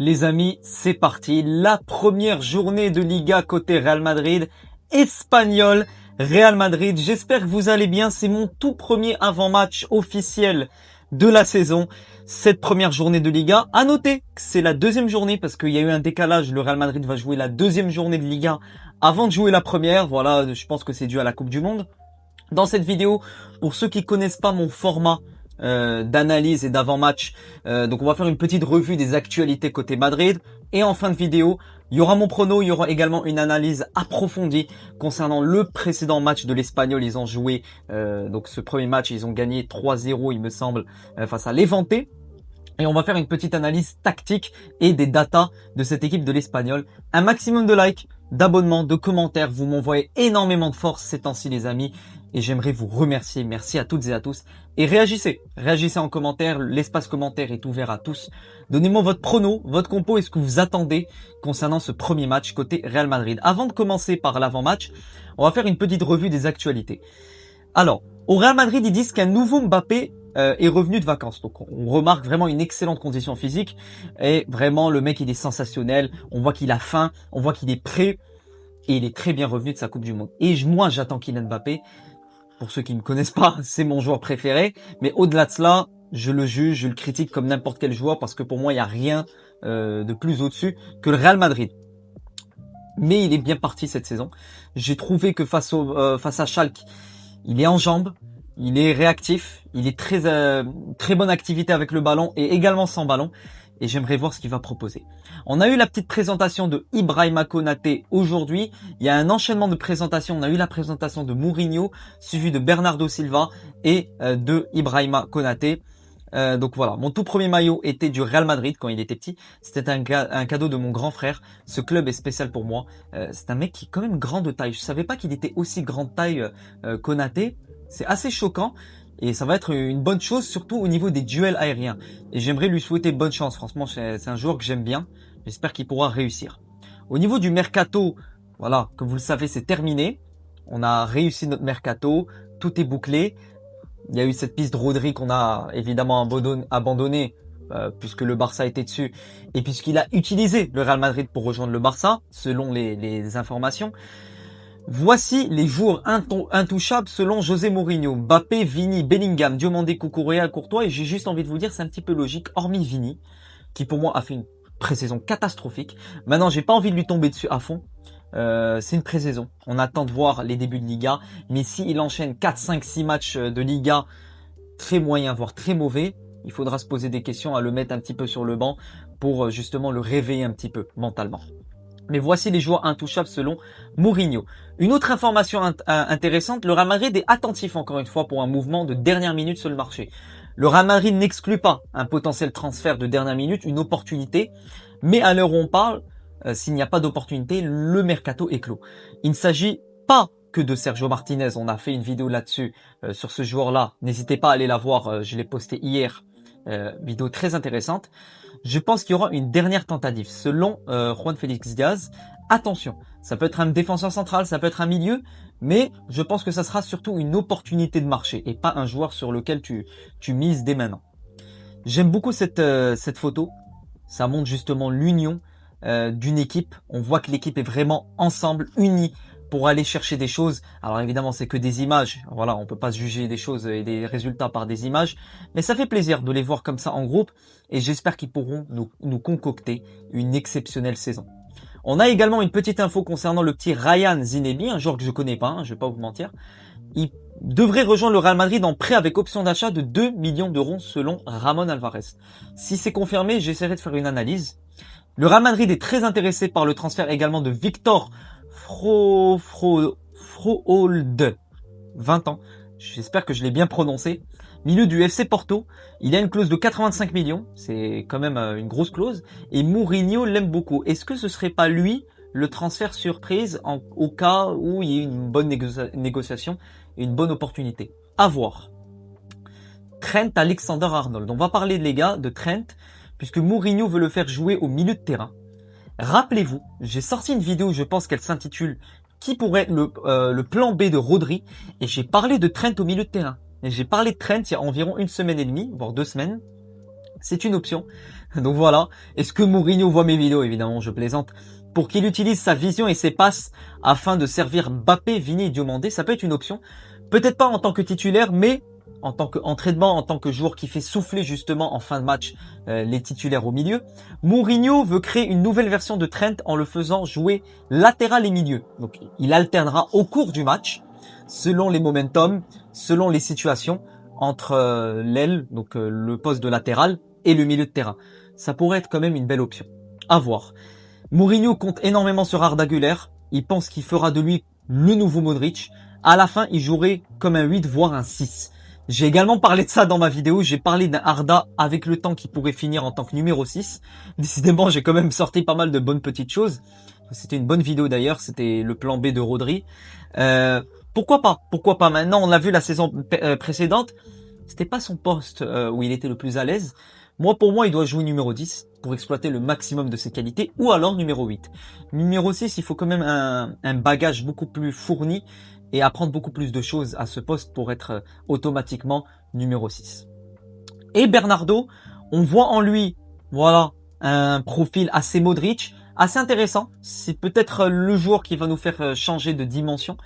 Les amis, c'est parti. La première journée de Liga côté Real Madrid. Espagnol, Real Madrid. J'espère que vous allez bien. C'est mon tout premier avant-match officiel de la saison. Cette première journée de Liga. À noter que c'est la deuxième journée parce qu'il y a eu un décalage. Le Real Madrid va jouer la deuxième journée de Liga avant de jouer la première. Voilà, je pense que c'est dû à la Coupe du Monde. Dans cette vidéo, pour ceux qui connaissent pas mon format d'analyse et d'avant-match, donc on va faire une petite revue des actualités côté Madrid. Et en fin de vidéo, il y aura mon prono, il y aura également une analyse approfondie concernant le précédent match de l'Espagnol. Ils ont joué, donc ce premier match, ils ont gagné 3-0 il me semble, face à Levante. Et on va faire une petite analyse tactique et des datas de cette équipe de l'Espagnol. Un maximum de likes, d'abonnements, de commentaires. Vous m'envoyez énormément de force ces temps-ci les amis. Et j'aimerais vous remercier. Merci à toutes et à tous. Et réagissez. Réagissez en commentaire. L'espace commentaire est ouvert à tous. Donnez-moi votre prono, votre compo et ce que vous attendez concernant ce premier match côté Real Madrid. Avant de commencer par l'avant-match, on va faire une petite revue des actualités. Alors, au Real Madrid, ils disent qu'un nouveau Mbappé est revenu de vacances. Donc on remarque vraiment une excellente condition physique et vraiment le mec il est sensationnel, on voit qu'il a faim, on voit qu'il est prêt et il est très bien revenu de sa Coupe du Monde. Et moi j'attends Kylian Mbappé, pour ceux qui ne me connaissent pas, c'est mon joueur préféré, mais au-delà de cela, je le juge, je le critique comme n'importe quel joueur parce que pour moi il n'y a rien de plus au-dessus que le Real Madrid. Mais il est bien parti cette saison. J'ai trouvé que face à Schalke, il est en jambes, il est réactif, il est très bonne activité avec le ballon et également sans ballon. Et j'aimerais voir ce qu'il va proposer. On a eu la petite présentation de Ibrahima Konaté aujourd'hui. Il y a un enchaînement de présentations. On a eu la présentation de Mourinho, suivi de Bernardo Silva et de Ibrahima Konaté. Donc voilà, mon tout premier maillot était du Real Madrid quand il était petit. C'était un cadeau de mon grand frère. Ce club est spécial pour moi. C'est un mec qui est quand même grand de taille. Je savais pas qu'il était aussi grand de taille, Konaté. C'est assez choquant et ça va être une bonne chose, surtout au niveau des duels aériens. Et j'aimerais lui souhaiter bonne chance. Franchement, c'est un joueur que j'aime bien. J'espère qu'il pourra réussir. Au niveau du mercato, voilà, comme vous le savez, c'est terminé. On a réussi notre mercato. Tout est bouclé. Il y a eu cette piste de Rodri qu'on a évidemment abandonnée puisque le Barça était dessus et puisqu'il a utilisé le Real Madrid pour rejoindre le Barça, selon les informations. Voici les joueurs intouchables selon José Mourinho. Mbappé, Vini, Bellingham, Diomandé, Cucurella, Courtois. Et j'ai juste envie de vous dire, c'est un petit peu logique, hormis Vini, qui pour moi a fait une pré-saison catastrophique. Maintenant, j'ai pas envie de lui tomber dessus à fond. C'est une pré-saison. On attend de voir les débuts de Liga. Mais s'il enchaîne 4, 5, 6 matchs de Liga très moyens, voire très mauvais, il faudra se poser des questions, à le mettre un petit peu sur le banc pour justement le réveiller un petit peu mentalement. Mais voici les joueurs intouchables selon Mourinho. Une autre information intéressante, le Real Madrid est attentif encore une fois pour un mouvement de dernière minute sur le marché. Le Real Madrid n'exclut pas un potentiel transfert de dernière minute, une opportunité, mais à l'heure où on parle, s'il n'y a pas d'opportunité, le mercato est clos. Il ne s'agit pas que de Sergio Martinez, on a fait une vidéo là-dessus, sur ce joueur-là. N'hésitez pas à aller la voir, je l'ai posté hier, vidéo très intéressante. Je pense qu'il y aura une dernière tentative. Selon Juan Félix Diaz, attention, ça peut être un défenseur central, ça peut être un milieu, mais je pense que ça sera surtout une opportunité de marché et pas un joueur sur lequel tu mises dès maintenant. J'aime beaucoup cette photo. Ça montre justement l'union d'une équipe. On voit que l'équipe est vraiment ensemble, unie pour aller chercher des choses. Alors évidemment, c'est que des images. Voilà, on peut pas juger des choses et des résultats par des images. Mais ça fait plaisir de les voir comme ça en groupe. Et j'espère qu'ils pourront nous concocter une exceptionnelle saison. On a également une petite info concernant le petit Ryan Zinedine, un joueur que je connais pas, je vais pas vous mentir. Il devrait rejoindre le Real Madrid en prêt avec option d'achat de 2 millions d'euros selon Ramon Alvarez. Si c'est confirmé, j'essaierai de faire une analyse. Le Real Madrid est très intéressé par le transfert également de Victor Froholdt, 20 ans. J'espère que je l'ai bien prononcé. Milieu du FC Porto. Il a une clause de 85 millions. C'est quand même une grosse clause. Et Mourinho l'aime beaucoup. Est-ce que ce serait pas lui le transfert surprise au cas où il y ait une bonne négociation et une bonne opportunité? À voir. Trent Alexander-Arnold. On va parler, les gars, de Trent, puisque Mourinho veut le faire jouer au milieu de terrain. Rappelez-vous, j'ai sorti une vidéo, je pense qu'elle s'intitule « Qui pourrait être le plan B de Rodri ?» et j'ai parlé de Trent au milieu de terrain. Et j'ai parlé de Trent il y a environ une semaine et demie, voire 2 semaines. C'est une option. Donc voilà. Est-ce que Mourinho voit mes vidéos? Évidemment, je plaisante. Pour qu'il utilise sa vision et ses passes afin de servir Mbappé, Vini et Diomandé, ça peut être une option. Peut-être pas en tant que titulaire, mais en tant qu'entraînement, en tant que joueur qui fait souffler justement en fin de match les titulaires au milieu. Mourinho veut créer une nouvelle version de Trent en le faisant jouer latéral et milieu. Donc il alternera au cours du match, selon les momentum, selon les situations, entre l'aile, donc le poste de latéral, et le milieu de terrain. Ça pourrait être quand même une belle option. À voir. Mourinho compte énormément sur Arda Güler. Il pense qu'il fera de lui le nouveau Modric. À la fin, il jouerait comme un 8, voire un 6. J'ai également parlé de ça dans ma vidéo. J'ai parlé d'un Arda avec le temps qui pourrait finir en tant que numéro 6. Décidément, j'ai quand même sorti pas mal de bonnes petites choses. C'était une bonne vidéo d'ailleurs. C'était le plan B de Rodri. Pourquoi pas? Pourquoi pas? Maintenant, on l'a vu la saison précédente. C'était pas son poste où il était le plus à l'aise. Pour moi, il doit jouer numéro 10 pour exploiter le maximum de ses qualités, ou alors numéro 8. Numéro 6, il faut quand même un bagage beaucoup plus fourni et apprendre beaucoup plus de choses à ce poste pour être automatiquement numéro 6. Et Bernardo, on voit en lui, voilà, un profil assez Modric, assez intéressant. C'est peut-être le joueur qui va nous faire changer de dimension.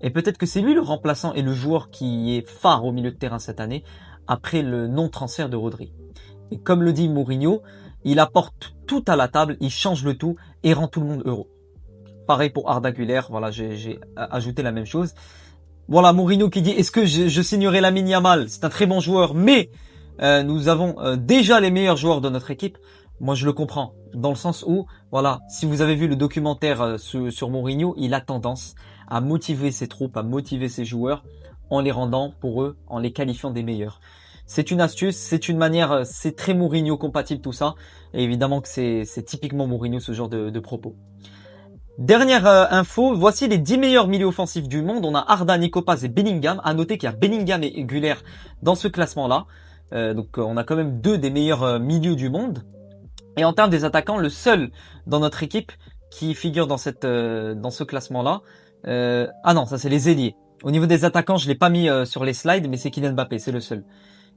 Et peut-être que c'est lui le remplaçant et le joueur qui est phare au milieu de terrain cette année, après le non-transfert de Rodri. Et comme le dit Mourinho, il apporte tout à la table, il change le tout et rend tout le monde heureux. Pareil pour Arda Güler, voilà, j'ai ajouté la même chose. Voilà, Mourinho qui dit, est-ce que je signerai Lamine Yamal? C'est un très bon joueur, mais nous avons déjà les meilleurs joueurs de notre équipe. Moi, je le comprends, dans le sens où, voilà, si vous avez vu le documentaire sur Mourinho, il a tendance à motiver ses troupes, à motiver ses joueurs, en les rendant, pour eux, en les qualifiant des meilleurs. C'est une astuce, c'est une manière, c'est très Mourinho compatible tout ça. Et évidemment que c'est typiquement Mourinho ce genre de propos. Dernière info, voici les 10 meilleurs milieux offensifs du monde. On a Arda, Nico Paz et Bellingham. À noter qu'il y a Bellingham et Güler dans ce classement-là. Donc on a quand même deux des meilleurs milieux du monde. Et en termes des attaquants, le seul dans notre équipe qui figure dans ce classement-là. Ah non, ça c'est les ailiers. Au niveau des attaquants, je l'ai pas mis sur les slides, mais c'est Kylian Mbappé, c'est le seul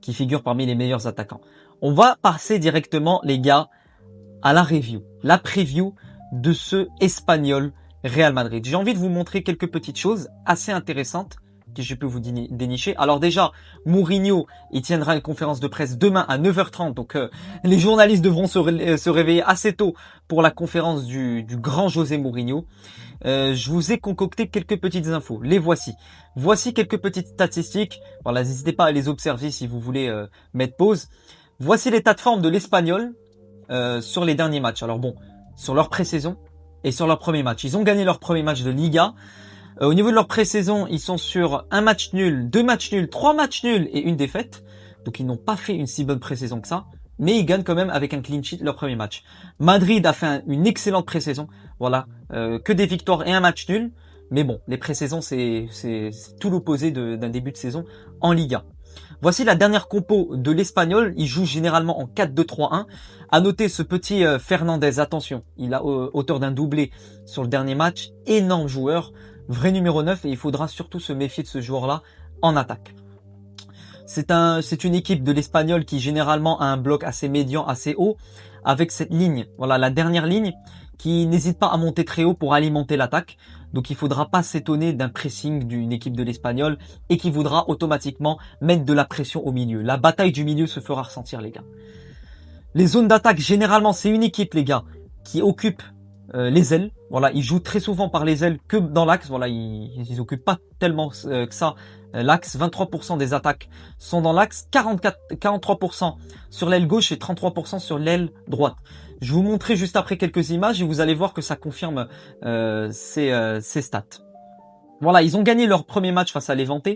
qui figure parmi les meilleurs attaquants. On va passer directement, les gars, à la review, la preview de ce Espagnol Real Madrid. J'ai envie de vous montrer quelques petites choses assez intéressantes que je peux vous dénicher. Alors déjà, Mourinho, il tiendra une conférence de presse demain à 9h30. Donc les journalistes devront se réveiller assez tôt pour la conférence du grand José Mourinho. Je vous ai concocté quelques petites infos. Les voici. Voici quelques petites statistiques. Voilà, n'hésitez pas à les observer si vous voulez mettre pause. Voici l'état de forme de l'Espagnol sur les derniers matchs. Alors bon, sur leur pré-saison et sur leur premier match. Ils ont gagné leur premier match de Liga. Au niveau de leur pré-saison, ils sont sur un match nul, 2 matchs nuls, 3 matchs nuls et une défaite. Donc ils n'ont pas fait une si bonne pré-saison que ça. Mais ils gagnent quand même avec un clean sheet leur premier match. Madrid a fait une excellente pré-saison. Voilà, que des victoires et un match nul. Mais bon, les pré-saisons, c'est tout l'opposé d'un début de saison en Liga. Voici la dernière compo de l'Espagnol. Il joue généralement en 4-2-3-1. À noter ce petit Fernandez, attention, il a auteur d'un doublé sur le dernier match. Énorme joueur, vrai numéro 9 et il faudra surtout se méfier de ce joueur-là en attaque. C'est une équipe de l'Espagnol qui généralement a un bloc assez médian, assez haut, avec cette ligne, voilà la dernière ligne, qui n'hésite pas à monter très haut pour alimenter l'attaque. Donc il faudra pas s'étonner d'un pressing d'une équipe de l'Espagnol et qui voudra automatiquement mettre de la pression au milieu. La bataille du milieu se fera ressentir, les gars. Les zones d'attaque, généralement, c'est une équipe, les gars, qui occupe les ailes. Voilà, ils jouent très souvent par les ailes que dans l'axe. Voilà, ils occupent pas tellement que ça l'axe. 23% des attaques sont dans l'axe, 43% sur l'aile gauche et 33% sur l'aile droite. Je vous montrerai juste après quelques images et vous allez voir que ça confirme ces stats. Voilà, ils ont gagné leur premier match face à l'Levante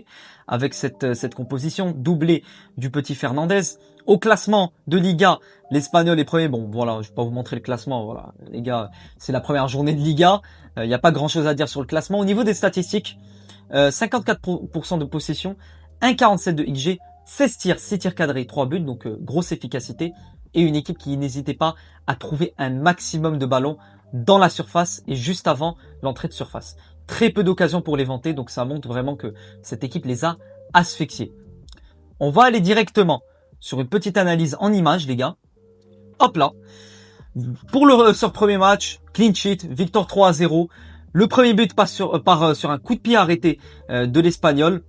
avec cette composition doublée du petit Fernandez. Au classement de Liga, l'Espagnol est premier. Bon, voilà, je vais pas vous montrer le classement. Voilà, les gars, c'est la première journée de Liga. Il n'y a pas grand-chose à dire sur le classement. Au niveau des statistiques, 54% de possession, 1,47 de XG, 16 tirs, 6 tirs cadrés, 3 buts, donc grosse efficacité. Et une équipe qui n'hésitait pas à trouver un maximum de ballons dans la surface et juste avant l'entrée de surface. Très peu d'occasions pour les vanter, donc ça montre vraiment que cette équipe les a asphyxiés. On va aller directement sur une petite analyse en images, les gars. Hop là. Pour sur premier match, clean sheet, victoire 3-0. Le premier but passe sur un coup de pied arrêté de l'Espagnol.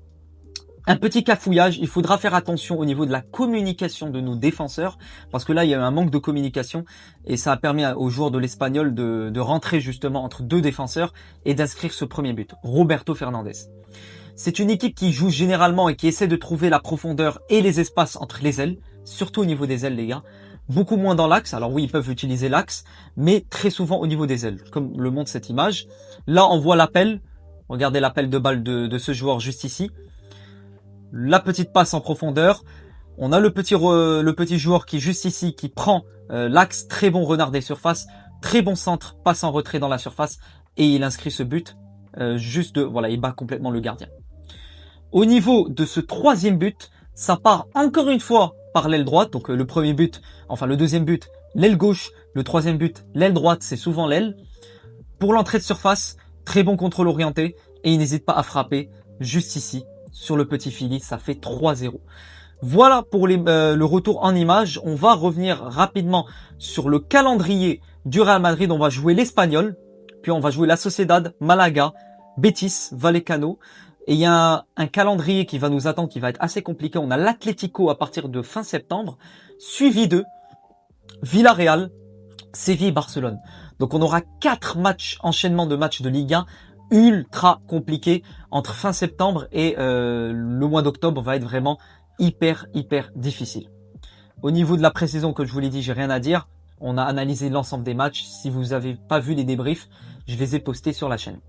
Un petit cafouillage, il faudra faire attention au niveau de la communication de nos défenseurs, parce que là, il y a eu un manque de communication, et ça a permis aux joueurs de l'Espagnol de rentrer justement entre deux défenseurs et d'inscrire ce premier but, Roberto Fernandez. C'est une équipe qui joue généralement et qui essaie de trouver la profondeur et les espaces entre les ailes, surtout au niveau des ailes, les gars. Beaucoup moins dans l'axe, alors oui, ils peuvent utiliser l'axe, mais très souvent au niveau des ailes, comme le montre cette image. Là, on voit l'appel, regardez l'appel de balle de ce joueur juste ici. La petite passe en profondeur. On a le petit joueur qui est juste ici, qui prend l'axe, très bon renard des surfaces, très bon centre, passe en retrait dans la surface, et il inscrit ce but voilà, il bat complètement le gardien. Au niveau de ce troisième but, ça part encore une fois par l'aile droite, donc le premier but, enfin le deuxième but, l'aile gauche, le troisième but, l'aile droite, c'est souvent l'aile. Pour l'entrée de surface, très bon contrôle orienté, et il n'hésite pas à frapper juste ici, sur le petit filet, ça fait 3-0. Voilà pour le retour en image. On va revenir rapidement sur le calendrier du Real Madrid. On va jouer l'Espagnol, puis on va jouer la Sociedad, Malaga, Betis, Vallecano. Et il y a un calendrier qui va nous attendre, qui va être assez compliqué. On a l'Atlético à partir de fin septembre, suivi de Villarreal, Séville, Barcelone. Donc on aura 4 matchs, enchaînement de matchs de Ligue 1, ultra compliqué entre fin septembre et le mois d'octobre va être vraiment hyper difficile. Au niveau de la pré-saison, comme je vous l'ai dit, j'ai rien à dire. On a analysé l'ensemble des matchs. Si vous n'avez pas vu les débriefs, je les ai postés sur la chaîne.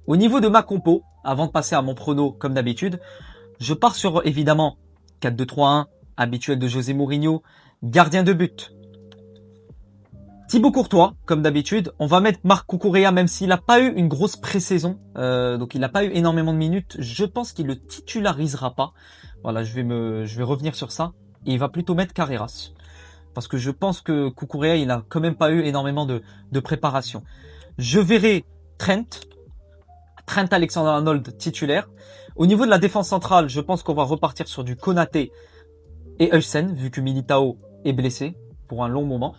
Au niveau de ma compo, avant de passer à mon prono comme d'habitude, je pars sur évidemment 4-2-3-1, habituel de José Mourinho, gardien de but. Thibaut Courtois, comme d'habitude. On va mettre Marc Cucurella, même s'il n'a pas eu une grosse pré-saison. Donc il n'a pas eu énormément de minutes. Je pense qu'il le titularisera pas. Voilà, je vais revenir sur ça. Et il va plutôt mettre Carreras. Parce que je pense que Cucurella, il n'a quand même pas eu énormément de préparation. Je verrai Trent Alexander-Arnold titulaire. Au niveau de la défense centrale, je pense qu'on va repartir sur du Konaté et Huysen, vu que Militao est blessé pour un long moment.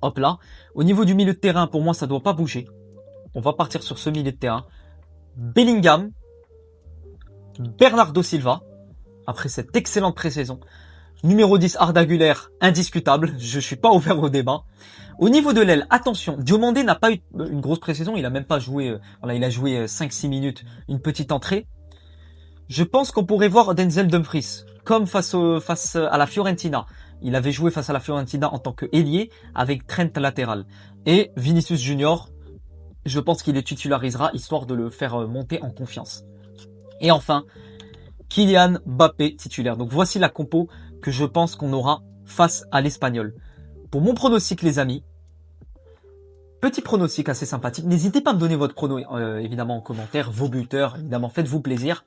Hop là. Au niveau du milieu de terrain, pour moi, ça doit pas bouger. On va partir sur ce milieu de terrain. Bellingham, Bernardo Silva, après cette excellente pré-saison. Numéro 10, Arda Güler, indiscutable. Je suis pas ouvert au débat. Au niveau de l'aile, attention, Diomandé n'a pas eu une grosse pré-saison. Il a même pas joué, voilà, il a joué 5-6 minutes, une petite entrée. Je pense qu'on pourrait voir Denzel Dumfries, comme face à la Fiorentina. Il avait joué face à la Fiorentina en tant que ailier avec Trent latéral. Et Vinicius Junior, je pense qu'il les titularisera histoire de le faire monter en confiance. Et enfin, Kylian Mbappé titulaire. Donc voici la compo que je pense qu'on aura face à l'Espagnol. Pour mon pronostic, les amis, petit pronostic assez sympathique. N'hésitez pas à me donner votre prono, évidemment, en commentaire, vos buteurs, évidemment, faites-vous plaisir.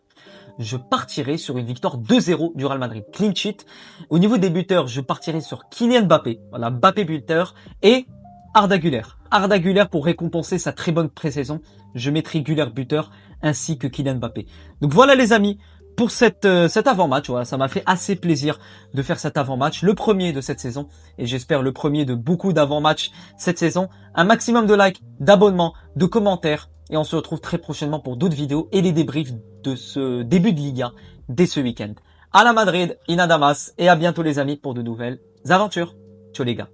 Je partirai sur une victoire 2-0 du Real Madrid. Clean sheet. Au niveau des buteurs, je partirai sur Kylian Mbappé. Voilà, Mbappé buteur. Et Arda Güler. Arda Güler pour récompenser sa très bonne pré-saison. Je mettrai Güler buteur ainsi que Kylian Mbappé. Donc voilà les amis. Pour cet avant-match, voilà, ça m'a fait assez plaisir de faire cet avant-match, le premier de cette saison, et j'espère le premier de beaucoup d'avant-matchs cette saison. Un maximum de likes, d'abonnements, de commentaires, et on se retrouve très prochainement pour d'autres vidéos et les débriefs de ce début de Ligue 1 dès ce week-end. À la Madrid, in Adamas, et à bientôt les amis pour de nouvelles aventures. Ciao les gars.